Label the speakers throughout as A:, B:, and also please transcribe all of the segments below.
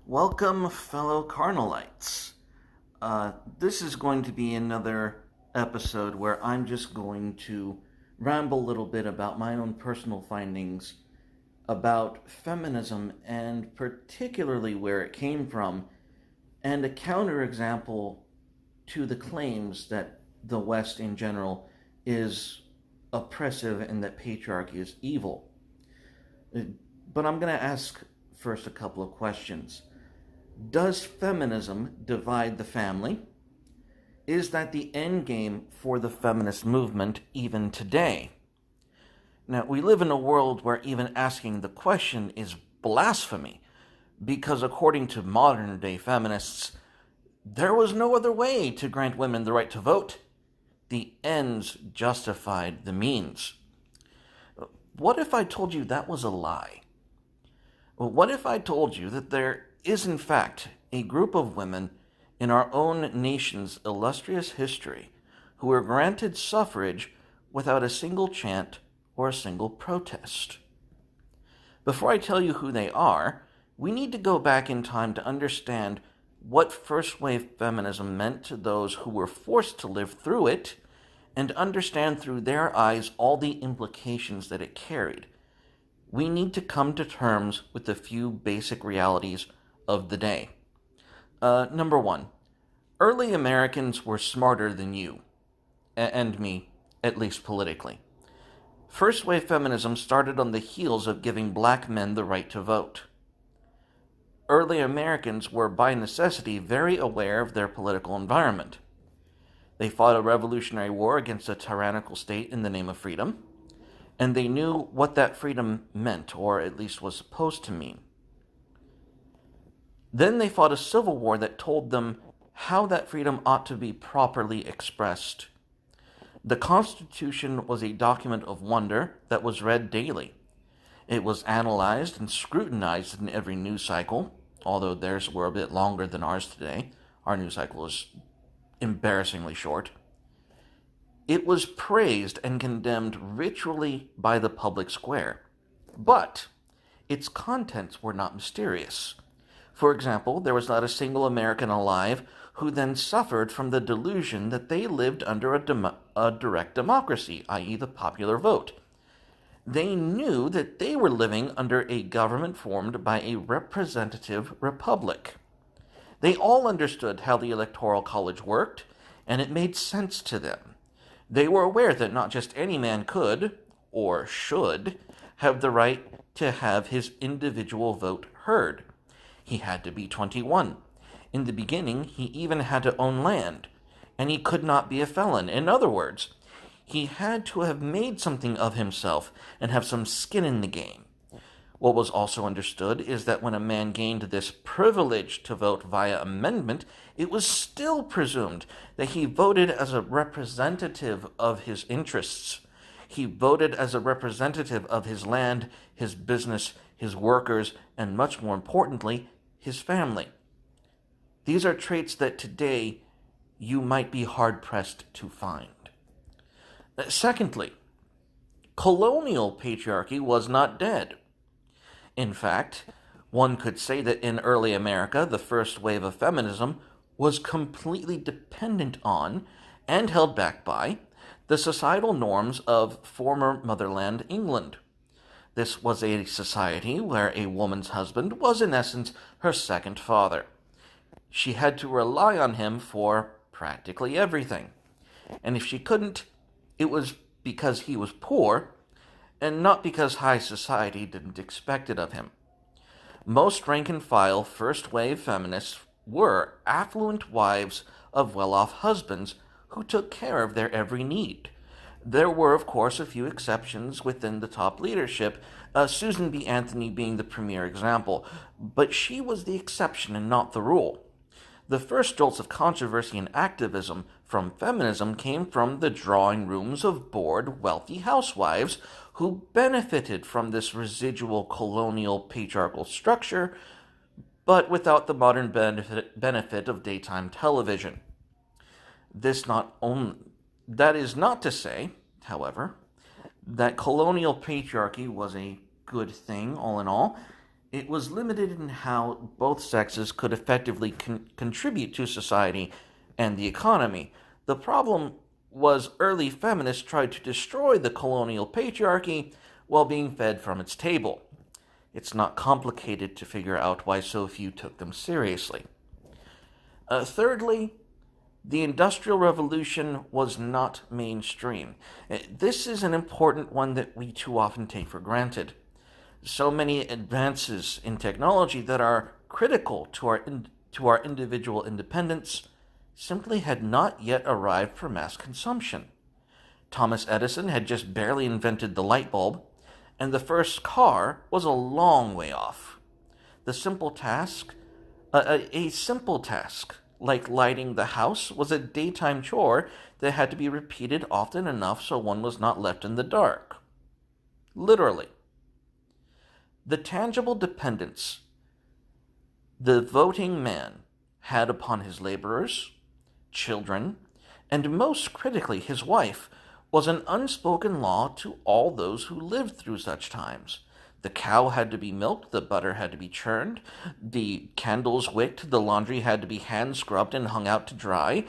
A: Welcome, fellow Carnalites. This is going to be another episode where I'm just going to ramble a little bit about my own personal findings about feminism and particularly where it came from, and a counterexample to the claims that the West in general is oppressive and that patriarchy is evil. But I'm going to ask first a couple of questions. Does feminism divide the family? Is that the end game for the feminist movement even today? Now, we live in a world where even asking the question is blasphemy, because according to modern day feminists, there was no other way to grant women the right to vote. The ends justified the means. What if I told you that was a lie? What if I told you that there is in fact a group of women in our own nation's illustrious history who were granted suffrage without a single chant or a single protest? Before I tell you who they are, we need to go back in time to understand what first-wave feminism meant to those who were forced to live through it, and understand through their eyes all the implications that it carried. We need to come to terms with a few basic realities of the day. Number one, early Americans were smarter than you, and me, at least politically. First-wave feminism started on the heels of giving black men the right to vote. Early Americans were by necessity very aware of their political environment. They fought a revolutionary war against a tyrannical state in the name of freedom, and they knew what that freedom meant, or at least was supposed to mean. Then they fought a civil war that told them how that freedom ought to be properly expressed. The Constitution was a document of wonder that was read daily. It was analyzed and scrutinized in every news cycle, although theirs were a bit longer than ours today. Our news cycle is embarrassingly short. It was praised and condemned ritually by the public square, but its contents were not mysterious. For example, there was not a single American alive who then suffered from the delusion that they lived under a direct democracy, i.e. the popular vote. They knew that they were living under a government formed by a representative republic. They all understood how the Electoral College worked, and it made sense to them. They were aware that not just any man could, or should, have the right to have his individual vote heard. He had to be 21. In the beginning, he even had to own land, and he could not be a felon. In other words, he had to have made something of himself and have some skin in the game. What was also understood is that when a man gained this privilege to vote via amendment, it was still presumed that he voted as a representative of his interests. He voted as a representative of his land, his business, his workers, and much more importantly, his family. These are traits that today you might be hard-pressed to find. Secondly, colonial patriarchy was not dead. In fact, one could say that in early America, the first wave of feminism was completely dependent on, and held back by, the societal norms of former motherland England. This was a society where a woman's husband was in essence her second father. She had to rely on him for practically everything. And if she couldn't, it was because he was poor, and not because high society didn't expect it of him. Most rank-and-file first-wave feminists were affluent wives of well-off husbands who took care of their every need. There were, of course, a few exceptions within the top leadership, Susan B. Anthony being the premier example, but she was the exception and not the rule. The first jolts of controversy and activism from feminism came from the drawing rooms of bored, wealthy housewives who benefited from this residual colonial patriarchal structure, but without the modern benefit of daytime television. That is not to say, however, that colonial patriarchy was a good thing all in all. It was limited in how both sexes could effectively contribute to society and the economy. The problem was early feminists tried to destroy the colonial patriarchy while being fed from its table. It's not complicated to figure out why so few took them seriously. Thirdly, the Industrial Revolution was not mainstream. This is an important one that we too often take for granted. So many advances in technology that are critical to our individual independence simply had not yet arrived for mass consumption. Thomas Edison had just barely invented the light bulb, and the first car was a long way off. A simple task like lighting the house was a daytime chore that had to be repeated often enough so one was not left in the dark. Literally. The tangible dependence the voting man had upon his laborers, children, and most critically his wife was an unspoken law to all those who lived through such times. The cow had to be milked, the butter had to be churned, the candles wicked, the laundry had to be hand scrubbed and hung out to dry.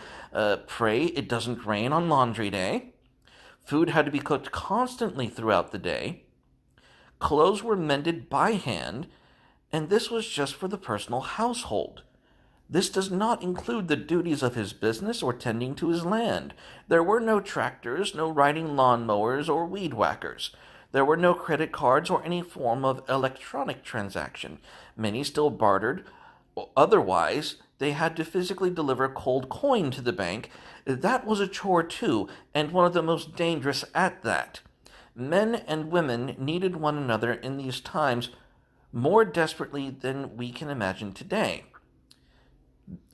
A: Pray it doesn't rain on laundry day. Food had to be cooked constantly throughout the day. Clothes were mended by hand, and this was just for the personal household. This does not include the duties of his business or tending to his land. There were no tractors, no riding lawnmowers or weed whackers. There were no credit cards or any form of electronic transaction. Many still bartered. Otherwise, they had to physically deliver cold coin to the bank. That was a chore too, and one of the most dangerous at that. Men and women needed one another in these times more desperately than we can imagine today.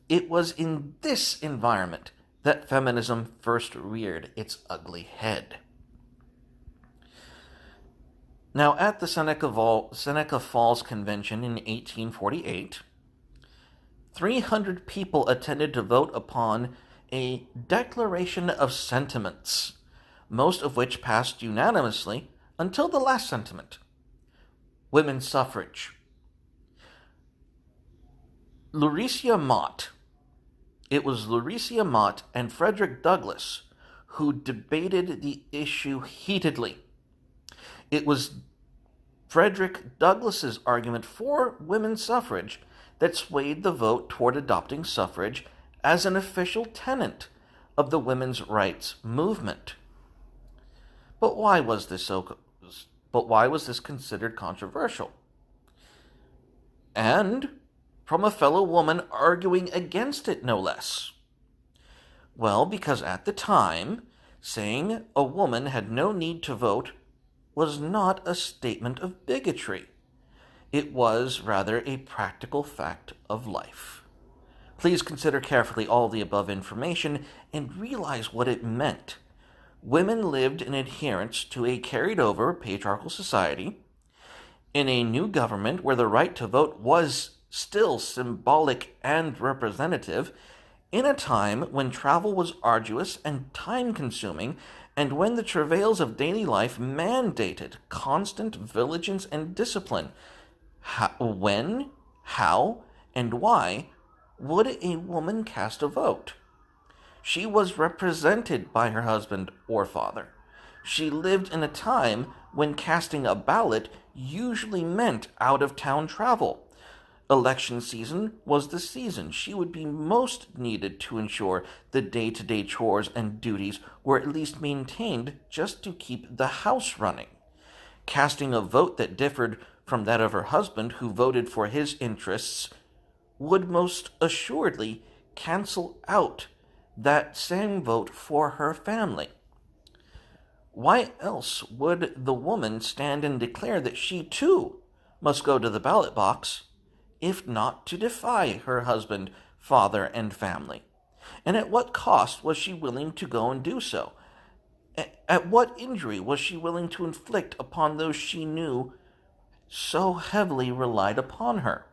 A: It was in this environment that feminism first reared its ugly head. Now, at the Seneca Falls Convention in 1848, 300 people attended to vote upon a Declaration of Sentiments, most of which passed unanimously until the last sentiment: women's suffrage. It was Lucretia Mott and Frederick Douglass who debated the issue heatedly. It was Frederick Douglass's argument for women's suffrage that swayed the vote toward adopting suffrage as an official tenet of the women's rights movement. But why was this considered controversial? And from a fellow woman arguing against it, no less. Well, because at the time, saying a woman had no need to vote was not a statement of bigotry. It was rather a practical fact of life. Please consider carefully all the above information and realize what it meant. Women lived in adherence to a carried-over patriarchal society, in a new government where the right to vote was still symbolic and representative, in a time when travel was arduous and time-consuming, and when the travails of daily life mandated constant vigilance and discipline. When, how, and why would a woman cast a vote? She was represented by her husband or father. She lived in a time when casting a ballot usually meant out-of-town travel. Election season was the season she would be most needed to ensure the day-to-day chores and duties were at least maintained just to keep the house running. Casting a vote that differed from that of her husband, who voted for his interests, would most assuredly cancel out that same vote for her family. Why else would the woman stand and declare that she too must go to the ballot box, if not to defy her husband, father, and family? And at what cost was she willing to go and do so? At what injury was she willing to inflict upon those she knew so heavily relied upon her?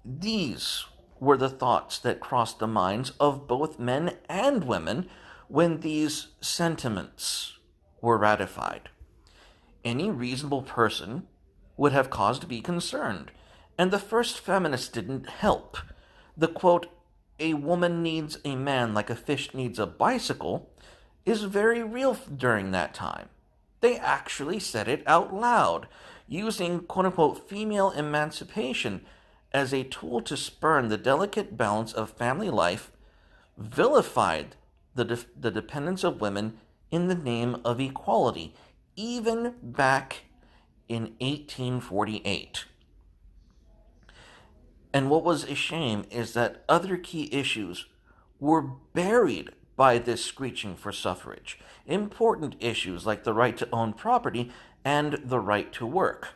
A: These were the thoughts that crossed the minds of both men and women when these sentiments were ratified. Any reasonable person would have cause to be concerned, and the first feminists didn't help. The quote, "a woman needs a man like a fish needs a bicycle," is very real during that time. They actually said it out loud, using quote-unquote female emancipation as a tool to spurn the delicate balance of family life, vilified the dependence of women in the name of equality, even back in 1848. And what was a shame is that other key issues were buried by this screeching for suffrage. Important issues like the right to own property and the right to work.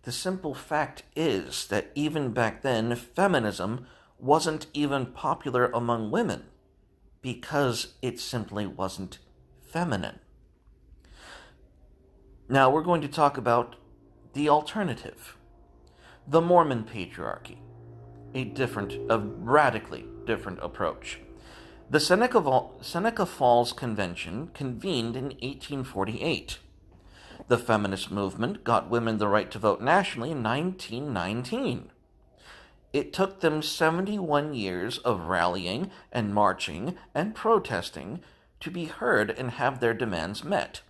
A: The simple fact is that even back then, feminism wasn't even popular among women because it simply wasn't feminine. Now we're going to talk about the alternative, the Mormon Patriarchy, a radically different approach. The Seneca Falls Convention convened in 1848. The feminist movement got women the right to vote nationally in 1919. It took them 71 years of rallying and marching and protesting to be heard and have their demands met.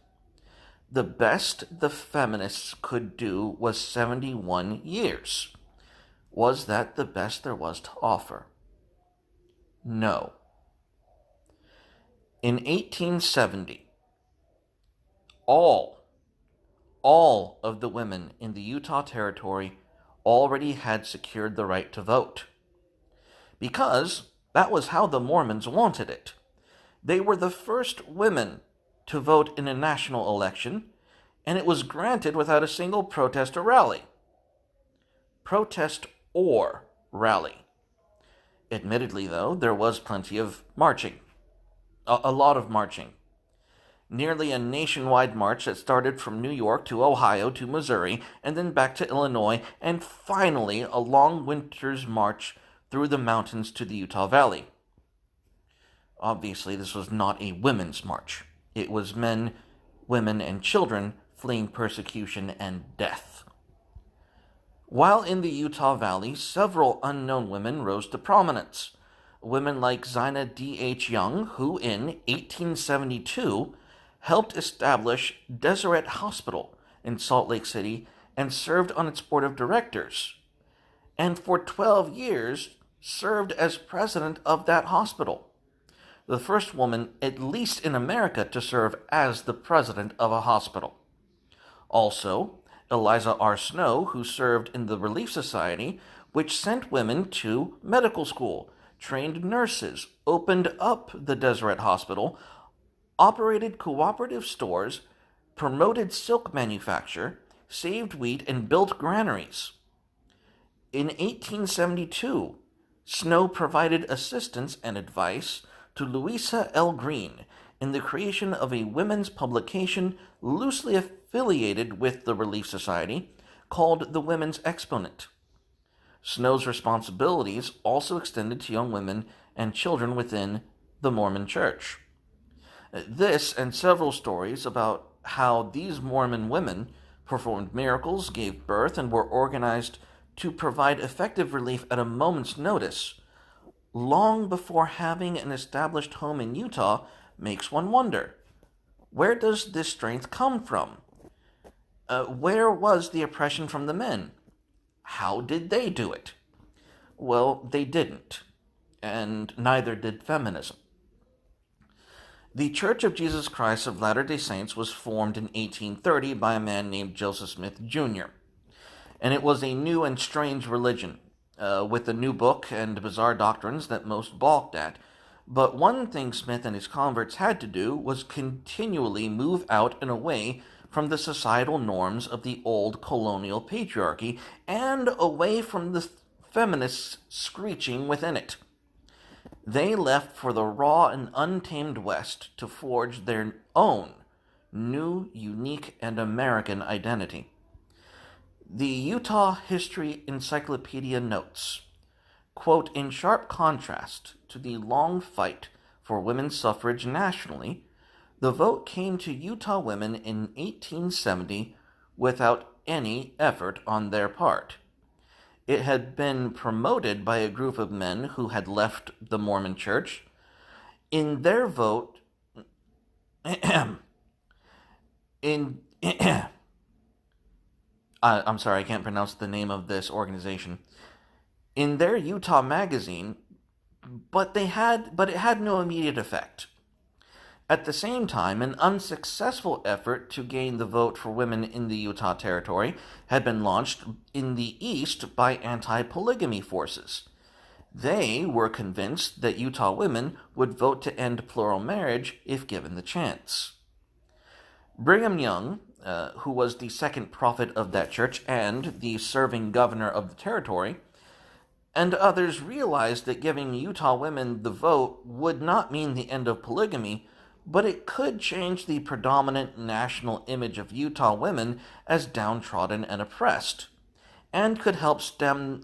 A: The best the feminists could do was 71 years. Was that the best there was to offer? No. In 1870, all of the women in the Utah Territory already had secured the right to vote, because that was how the Mormons wanted it. They were the first women to vote in a national election, and it was granted without a single protest or rally. Protest or rally. Admittedly, though, there was plenty of marching. A lot of marching. Nearly a nationwide march that started from New York to Ohio to Missouri, and then back to Illinois, and finally a long winter's march through the mountains to the Utah Valley. Obviously, this was not a women's march. It was men, women, and children fleeing persecution and death. While in the Utah Valley, several unknown women rose to prominence. Women like Zina D.H. Young, who in 1872 helped establish Deseret Hospital in Salt Lake City and served on its board of directors, and for 12 years served as president of that hospital. The first woman, at least in America, to serve as the president of a hospital. Also, Eliza R. Snow, who served in the Relief Society, which sent women to medical school, trained nurses, opened up the Deseret Hospital, operated cooperative stores, promoted silk manufacture, saved wheat, and built granaries. In 1872, Snow provided assistance and advice to Louisa L. Green in the creation of a women's publication loosely affiliated with the Relief Society called the Women's Exponent. Snow's responsibilities also extended to young women and children within the Mormon Church. This and several stories about how these Mormon women performed miracles, gave birth, and were organized to provide effective relief at a moment's notice, long before having an established home in Utah, makes one wonder, where does this strength come from? Where was the oppression from the men? How did they do it? Well, they didn't, and neither did feminism. The Church of Jesus Christ of Latter-day Saints was formed in 1830 by a man named Joseph Smith, Jr., and it was a new and strange religion, with a new book and bizarre doctrines that most balked at. But one thing Smith and his converts had to do was continually move out and away from the societal norms of the old colonial patriarchy and away from the feminists screeching within it. They left for the raw and untamed West to forge their own new, unique, and American identity. The Utah History Encyclopedia notes, quote, in sharp contrast to the long fight for women's suffrage nationally, the vote came to Utah women in 1870 without any effort on their part. It had been promoted by a group of men who had left the Mormon Church. In their vote, in I'm sorry, I can't pronounce the name of this organization. In their Utah magazine, but it had no immediate effect. At the same time, an unsuccessful effort to gain the vote for women in the Utah Territory had been launched in the East by anti-polygamy forces. They were convinced that Utah women would vote to end plural marriage if given the chance. Brigham Young, who was the second prophet of that church and the serving governor of the territory, and others realized that giving Utah women the vote would not mean the end of polygamy, but it could change the predominant national image of Utah women as downtrodden and oppressed, and could help stem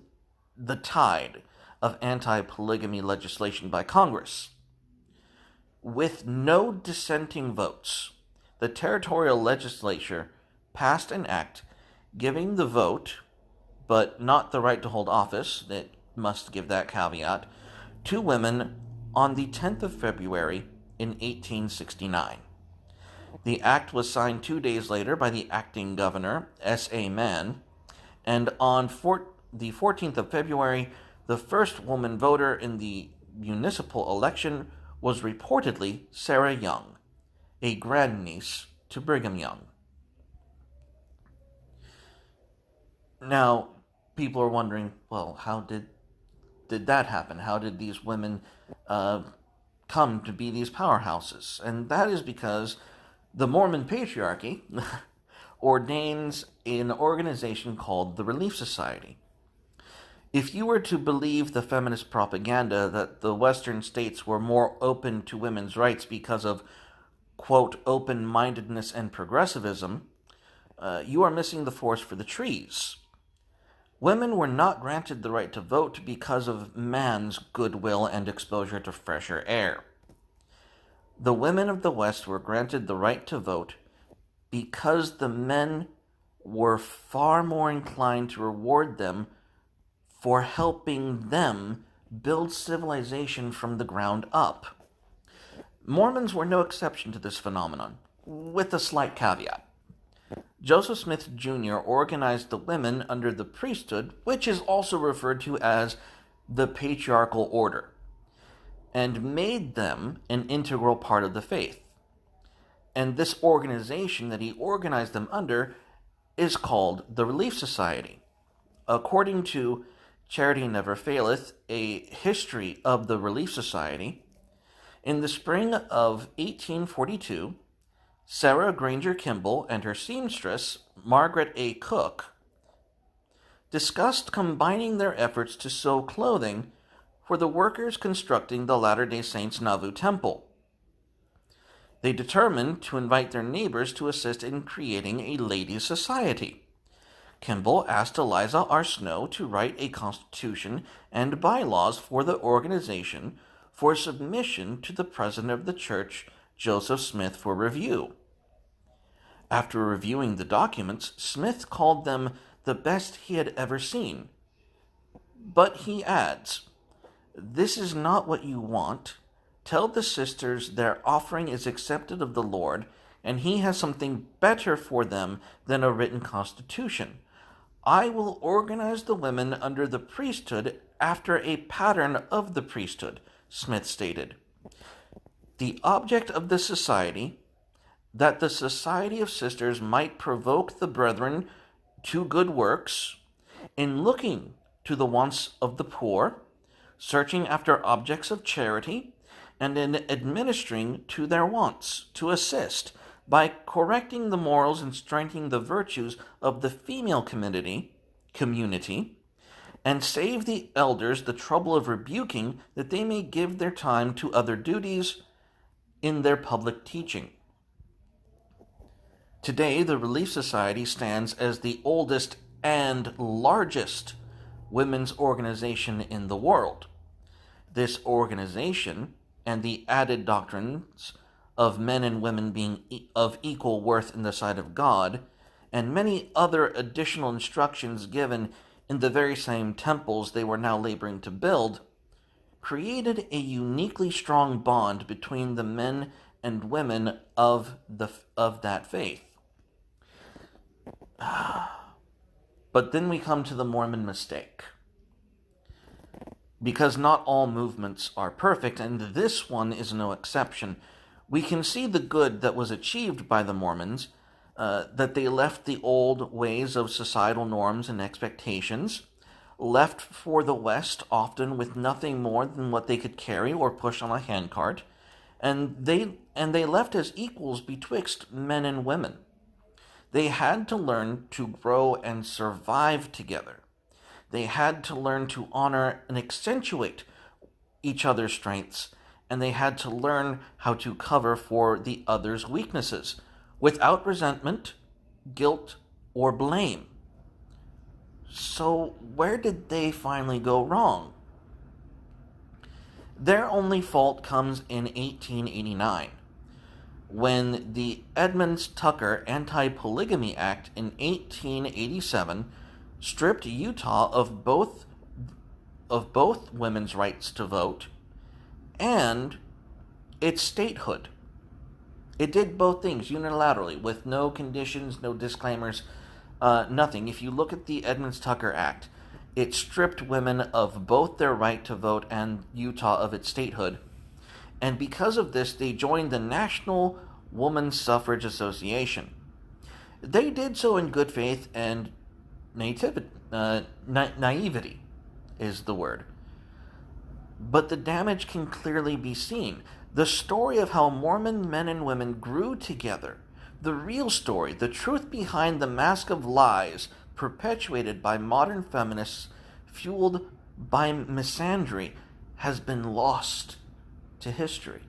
A: the tide of anti-polygamy legislation by Congress. With no dissenting votes, the territorial legislature passed an act giving the vote, but not the right to hold office, it must give that caveat, to women on the 10th of February in 1869. The act was signed 2 days later by the acting governor, S.A. Mann, and on the 14th of February, the first woman voter in the municipal election was reportedly Sarah Young, a grandniece to Brigham Young. Now, people are wondering, well, how did that happen? How did these women come to be these powerhouses? And that is because the Mormon Patriarchy ordains an organization called the Relief Society. If you were to believe the feminist propaganda that the Western states were more open to women's rights because of, quote, open-mindedness and progressivism, you are missing the forest for the trees. Women were not granted the right to vote because of man's goodwill and exposure to fresher air. The women of the West were granted the right to vote because the men were far more inclined to reward them for helping them build civilization from the ground up. Mormons were no exception to this phenomenon, with a slight caveat. Joseph Smith Jr. organized the women under the priesthood, which is also referred to as the patriarchal order, and made them an integral part of the faith. And this organization that he organized them under is called the Relief Society. According to Charity Never Faileth, a history of the Relief Society, in the spring of 1842, Sarah Granger Kimball and her seamstress, Margaret A. Cook, discussed combining their efforts to sew clothing for the workers constructing the Latter-day Saints Nauvoo Temple. They determined to invite their neighbors to assist in creating a ladies' society. Kimball asked Eliza R. Snow to write a constitution and bylaws for the organization for submission to the president of the church, Joseph Smith, for review. After reviewing the documents, Smith called them the best he had ever seen. But he adds, "This is not what you want. Tell the sisters their offering is accepted of the Lord, and he has something better for them than a written constitution. I will organize the women under the priesthood after a pattern of the priesthood," Smith stated. The object of the society, that the Society of Sisters might provoke the brethren to good works, in looking to the wants of the poor, searching after objects of charity, and in administering to their wants, to assist, by correcting the morals and strengthening the virtues of the female community, and save the elders the trouble of rebuking, that they may give their time to other duties in their public teaching. Today, the Relief Society stands as the oldest and largest women's organization in the world. This organization, and the added doctrines of men and women being of equal worth in the sight of God, and many other additional instructions given in the very same temples they were now laboring to build, created a uniquely strong bond between the men and women of that faith. But then we come to the Mormon mistake. Because not all movements are perfect, and this one is no exception, we can see the good that was achieved by the Mormons, that they left the old ways of societal norms and expectations, left for the West often with nothing more than what they could carry or push on a handcart, and they left as equals betwixt men and women. They had to learn to grow and survive together. They had to learn to honor and accentuate each other's strengths, and they had to learn how to cover for the other's weaknesses without resentment, guilt, or blame. So where did they finally go wrong? Their only fault comes in 1889, when the Ednas Tucker Anti-Polygamy Act in 1887 stripped Utah of both women's rights to vote and its statehood. It did both things unilaterally, with no conditions, no disclaimers, nothing. If you look at the Ednas Tucker Act, it stripped women of both their right to vote and Utah of its statehood. And because of this, they joined the National Woman's Suffrage Association. They did so in good faith and naivety is the word. But the damage can clearly be seen. The story of how Mormon men and women grew together, the real story, the truth behind the mask of lies perpetuated by modern feminists fueled by misandry, has been lost to history.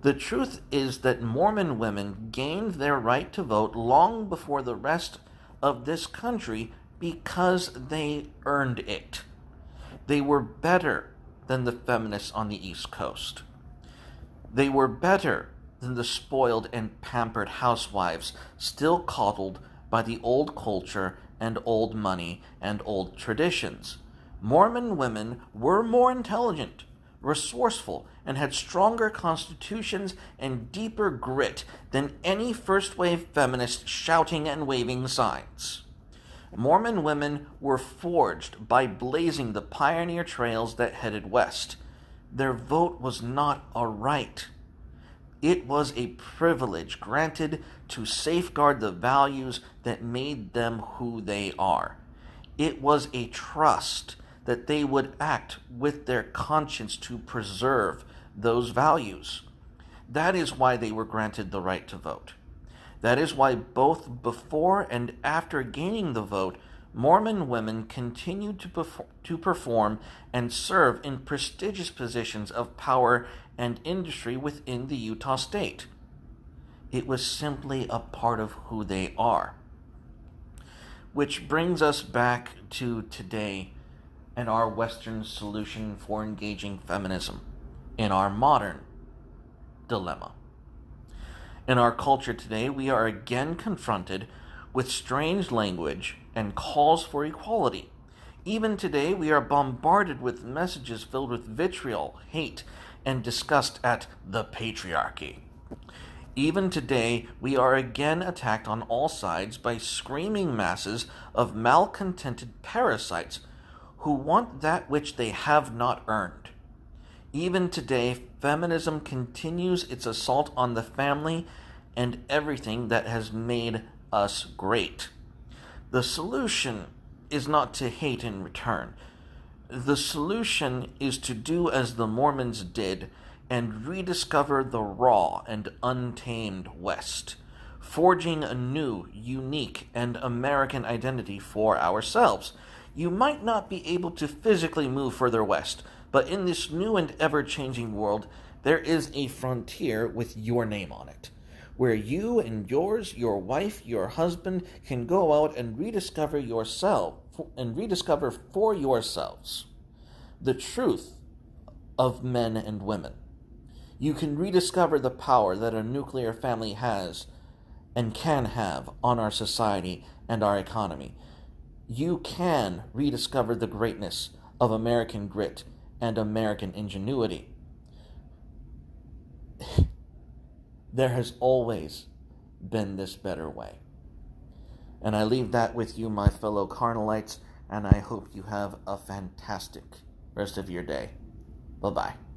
A: The truth is that Mormon women gained their right to vote long before the rest of this country because they earned it. They were better than the feminists on the East Coast. They were better than the spoiled and pampered housewives still coddled by the old culture and old money and old traditions. Mormon women were more intelligent, resourceful, and had stronger constitutions and deeper grit than any first-wave feminist shouting and waving signs. Mormon women were forged by blazing the pioneer trails that headed west. Their vote was not a right. It was a privilege granted to safeguard the values that made them who they are. It was a trust that they would act with their conscience to preserve those values. That is why they were granted the right to vote. That is why both before and after gaining the vote, Mormon women continued to perform and serve in prestigious positions of power and industry within the Utah state. It was simply a part of who they are. Which brings us back to today and our Western solution for engaging feminism in our modern dilemma. In our culture today, we are again confronted with strange language and calls for equality. Even today, we are bombarded with messages filled with vitriol, hate, and disgust at the patriarchy. Even today, we are again attacked on all sides by screaming masses of malcontented parasites who want that which they have not earned. Even today, feminism continues its assault on the family and everything that has made us great. The solution is not to hate in return. The solution is to do as the Mormons did and rediscover the raw and untamed West, forging a new, unique, and American identity for ourselves. You might not be able to physically move further west, but in this new and ever-changing world, there is a frontier with your name on it, where you and yours, your wife, your husband, can go out and rediscover yourself, and rediscover for yourselves the truth of men and women. You can rediscover the power that a nuclear family has and can have on our society and our economy. You can rediscover the greatness of American grit and American ingenuity. There has always been this better way. And I leave that with you, my fellow carnalites, and I hope you have a fantastic rest of your day. Bye-bye.